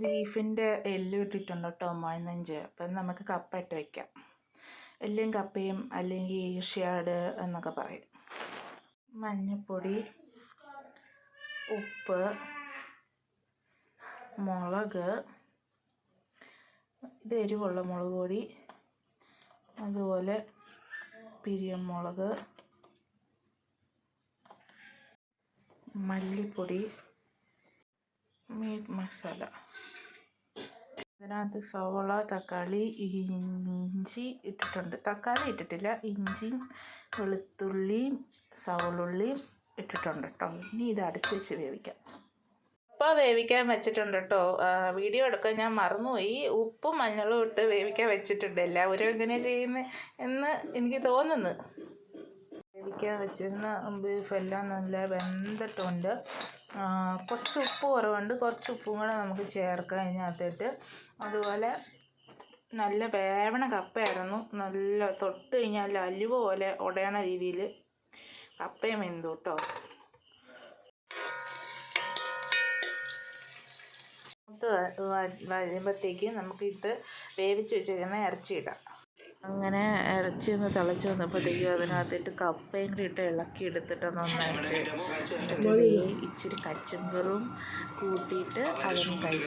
ബീഫിൻ്റെ എല്ല് ഇട്ടിട്ടുണ്ട് കേട്ടോ, മഴുനഞ്ച്. അപ്പം നമുക്ക് കപ്പ ഇട്ട് വയ്ക്കാം. എല്ലും കപ്പയും അല്ലെങ്കിൽ ഈർഷ്യാട് എന്നൊക്കെ പറയും. മഞ്ഞൾപ്പൊടി, ഉപ്പ്, മുളക്, ഇത് എരിവുള്ള മുളക് പൊടി, അതുപോലെ പിരിയമുളക്, മല്ലിപ്പൊടി, മീറ്റ് മസാല. അതിനകത്ത് സവോള, തക്കാളി, ഇഞ്ചി ഇട്ടിട്ടുണ്ട്. തക്കാളി ഇട്ടിട്ടില്ല. ഇഞ്ചിയും വെളുത്തുള്ളിയും സവോളുള്ളിയും ഇട്ടിട്ടുണ്ട് കേട്ടോ. ഇനി ഇത് അടച്ച് വെച്ച് വേവിക്കാം. കപ്പ വേവിക്കാൻ വെച്ചിട്ടുണ്ട് കേട്ടോ. വീഡിയോ എടുക്കാൻ ഞാൻ മറന്നുപോയി. ഉപ്പും മഞ്ഞളും ഇട്ട് വേവിക്കാൻ വെച്ചിട്ടുണ്ട്. എല്ലാവരും എങ്ങനെ ചെയ്യുന്നത് എന്ന് എനിക്ക് തോന്നുന്നു. വേവിക്കാൻ വെച്ചിരുന്ന ബീഫെല്ലാം നല്ല വെന്തിട്ടുണ്ട്. കുറച്ച് ഉപ്പ് കുറവുണ്ട്. കുറച്ച് ഉപ്പും കൂടെ നമുക്ക് ചേർക്കാം ഇതിനകത്തിട്ട്. അതുപോലെ നല്ല വേവണ കപ്പയായിരുന്നു. നല്ല തൊട്ട് കഴിഞ്ഞാൽ അലുവ പോലെ ഉടയണ രീതിയിൽ കപ്പയും വെന്തു കേട്ടോ. വരുമ്പോഴത്തേക്ക് നമുക്കിട്ട് വേവിച്ച് വെച്ചിരിക്കുന്ന ഇറച്ചി ഇടാം. അങ്ങനെ ഇറച്ചി ഒന്ന് തിളച്ച് വന്നപ്പോഴത്തേക്കും അതിനകത്തിട്ട് കപ്പയും കൂടി ഇട്ട് ഇളക്കി എടുത്തിട്ട് നന്നായിട്ട് ഇച്ചിരി കച്ചമ്പറും കൂട്ടിയിട്ട് അതൊന്ന് കഴിക്കും.